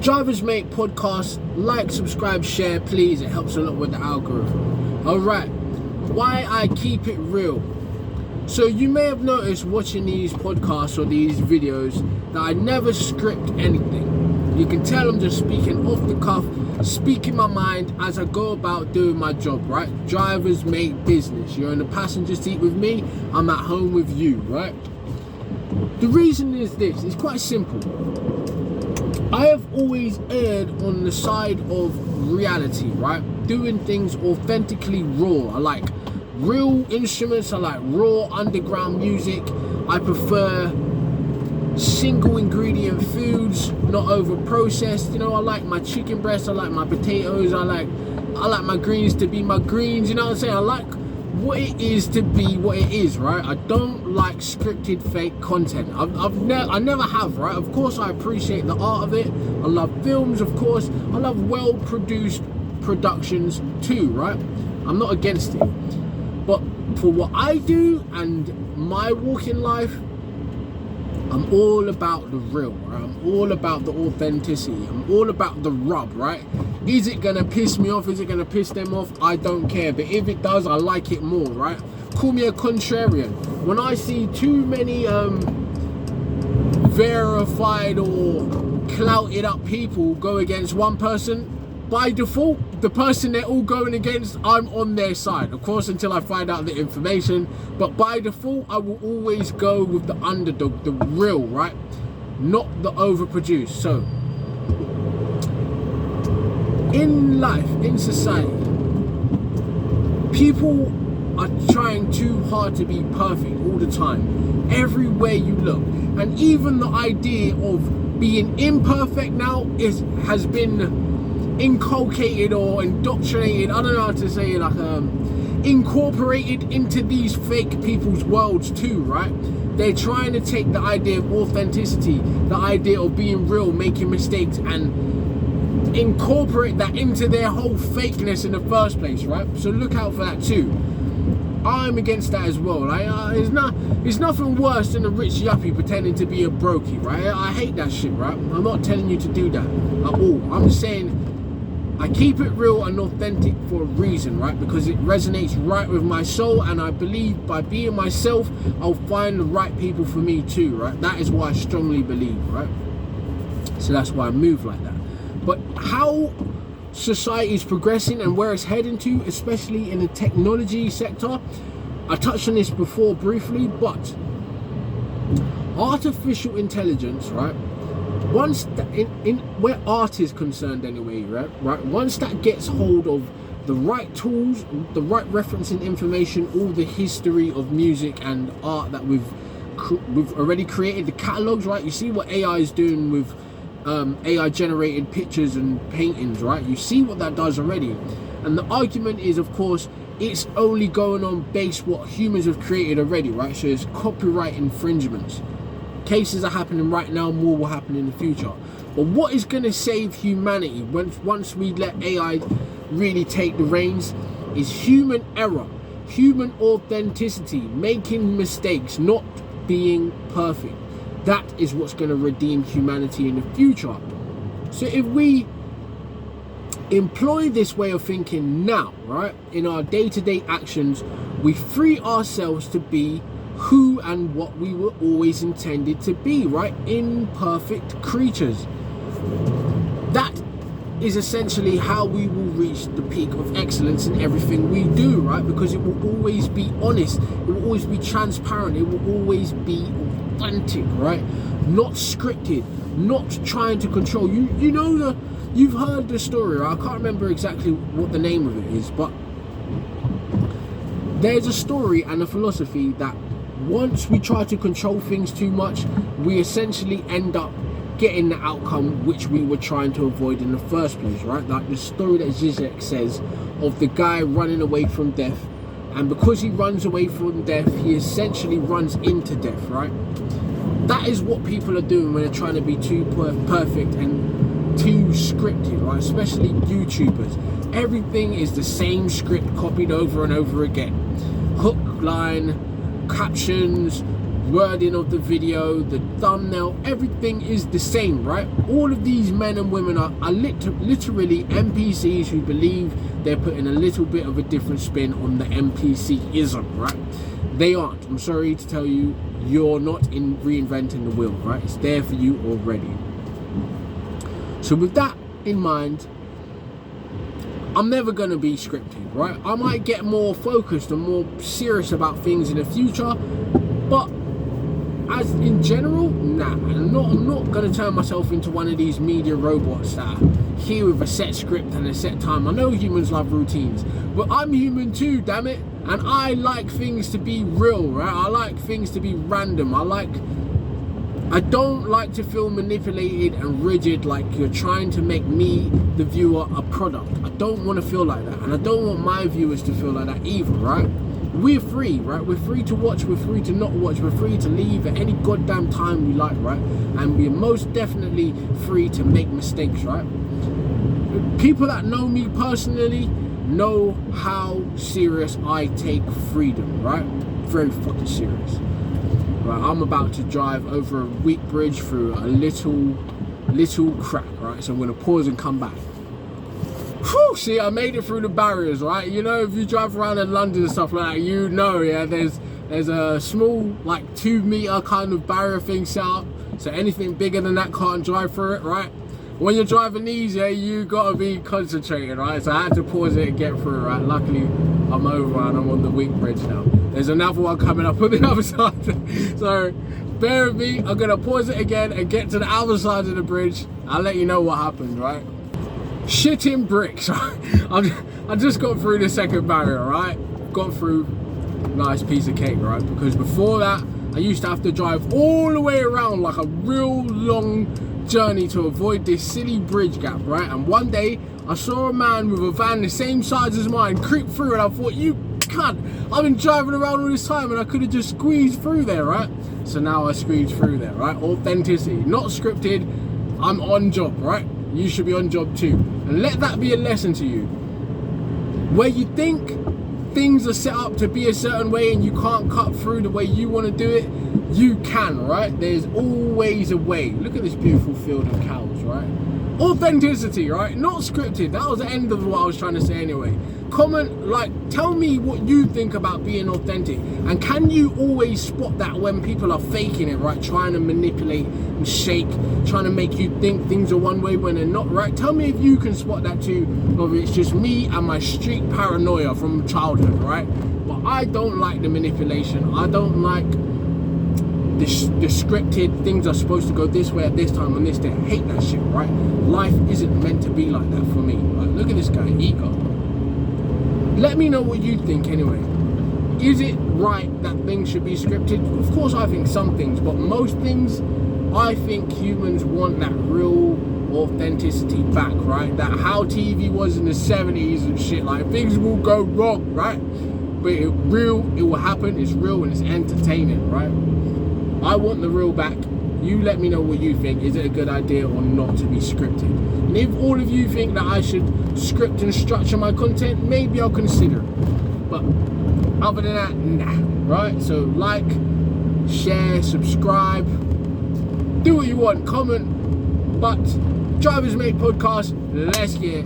Drivers Mate podcast. Like, subscribe, share, please. It helps a lot with the algorithm. Alright, why I keep it real. So you may have noticed watching these podcasts or these videos that I never script anything. You can tell I'm just speaking off the cuff, speaking my mind as I go about doing my job, right? Drivers Mate business. You're in the passenger seat with me, I'm at home with you, right? The reason is this, it's quite simple. I have always erred on the side of reality, right? Doing things authentically raw. I like real instruments, I like raw underground music. I prefer single ingredient foods, not over processed. You know, I like my chicken breast, I like my potatoes, I like my greens to be my greens, you know what I'm saying? I like what it is to be what it is, right? I don't like scripted fake content. I never have, right? Of course I appreciate the art of it. I love films, of course. I love well produced productions too, right? I'm not against it. But for what I do and my walk in life, I'm all about the real, right? I'm all about the authenticity. I'm all about the rub, right? Is it gonna piss me off? Is it gonna piss them off? I don't care. But if it does, I like it more, right? Call me a contrarian. When I see too many verified or clouted up people go against one person, by default, the person they're all going against, I'm on their side. Of course, until I find out the information. But by default, I will always go with the underdog, the real, right? Not the overproduced. So, in life, in society, people are trying too hard to be perfect all the time. Everywhere you look. And even the idea of being imperfect now has been inculcated or indoctrinated, I don't know how to say it, like incorporated into these fake people's worlds too, right? They're trying to take the idea of authenticity, the idea of being real, making mistakes, and incorporate that into their whole fakeness in the first place, right? So look out for that too. I'm against that as well. It's nothing worse than a rich yuppie pretending to be a brokey, right? I hate that shit, right? I'm not telling you to do that at all. I'm just saying I keep it real and authentic for a reason, right? Because it resonates right with my soul, and I believe by being myself, I'll find the right people for me too, right? That is what I strongly believe, right? So that's why I move like that. But how society is progressing and where it's heading to, especially in the technology sector, I touched on this before briefly, but artificial intelligence, right? Once that in where art is concerned anyway, right? Once that gets hold of the right tools, the right referencing information, all the history of music and art that we've already created, the catalogs, right? You see what AI is doing with AI generated pictures and paintings, right? You see what that does already. And the argument is, of course, it's only going on base what humans have created already, right? So it's copyright infringements. Cases are happening right now, more will happen in the future. But what is going to save humanity once we let AI really take the reins is human error, human authenticity, making mistakes, not being perfect. That is what's going to redeem humanity in the future. So if we employ this way of thinking now, right, in our day-to-day actions, we free ourselves to be who and what we were always intended to be, right? Imperfect creatures. That is essentially how we will reach the peak of excellence in everything we do, right? Because it will always be honest, it will always be transparent, it will always be authentic, right? Not scripted, not trying to control. You know you've heard the story, right? I can't remember exactly what the name of it is, but there's a story and a philosophy that once we try to control things too much, we essentially end up getting the outcome which we were trying to avoid in the first place, right? Like the story that Zizek says of the guy running away from death, and because he runs away from death, he essentially runs into death, right? That is what people are doing when they're trying to be too perfect and too scripted, right? Especially YouTubers. Everything is the same script copied over and over again. Hook, line, captions, wording of the video, the thumbnail, everything is the same, right? All of these men and women are literally NPCs who believe they're putting a little bit of a different spin on the NPC-ism, right? They aren't. I'm sorry to tell you, you're not reinventing the wheel, right? It's there for you already. So with that in mind, I'm never going to be scripted, right? I might get more focused and more serious about things in the future, but as in general, nah. I'm not going to turn myself into one of these media robots that are here with a set script and a set time. I know humans love routines, but I'm human too, damn it. And I like things to be real, right? I like things to be random. I don't like to feel manipulated and rigid, like you're trying to make me, the viewer, a product. I don't want to feel like that, and I don't want my viewers to feel like that either, right? We're free, right? We're free to watch, we're free to not watch, we're free to leave at any goddamn time we like, right? And we're most definitely free to make mistakes, right? People that know me personally know how serious I take freedom, right? Very fucking serious. Right, I'm about to drive over a weak bridge through a little crack, right? So I'm gonna pause and come back. Whew, see, I made it through the barriers, right? You know, if you drive around in London and stuff like that, you know, yeah, there's a small, like 2 meter kind of barrier thing set up. So anything bigger than that can't drive through it, right? When you're driving these, yeah, you gotta be concentrated, right? So I had to pause it and get through, right? Luckily, I'm over and I'm on the weak bridge now. There's another one coming up on the other side. So bear with me, I'm gonna pause it again and get to the other side of the bridge. I'll let you know what happened, right? Shitting bricks. I just got through the second barrier, right? Got through, nice piece of cake, right? Because before that, I used to have to drive all the way around like a real long journey to avoid this silly bridge gap, right? And one day I saw a man with a van the same size as mine creep through, and I thought, you cunt, I've been driving around all this time and I could have just squeezed through there, right? So now I squeezed through there, right? Authenticity, not scripted. I'm on job, right? You should be on job too, and let that be a lesson to you. Where you think things are set up to be a certain way and you can't cut through the way you want to do it, you can, right? There's always a way. Look at this beautiful field of cows, right? Authenticity, right? Not scripted. That was the end of what I was trying to say anyway. Comment, like, tell me what you think about being authentic, and can you always spot that when people are faking it, right? Trying to manipulate and shake, trying to make you think things are one way when they're not, right? Tell me if you can spot that too, or if it's just me and my street paranoia from childhood, right? But I don't like the manipulation. I don't like the scripted things are supposed to go this way at this time on this day. I hate that shit, right? Life isn't meant to be like that for me. Right? Look at this guy, ego. Let me know what you think anyway. Is it right that things should be scripted? Of course I think some things, but most things, I think humans want that real authenticity back, right? That how TV was in the 70s and shit, like things will go wrong, right? But it will happen, it's real and it's entertaining, right? I want the real back. You let me know what you think. Is it a good idea or not to be scripted? And if all of you think that I should script and structure my content, maybe I'll consider it. But other than that, nah, right? So like, share, subscribe, do what you want, comment. But Drivers Mate Podcast, let's get it.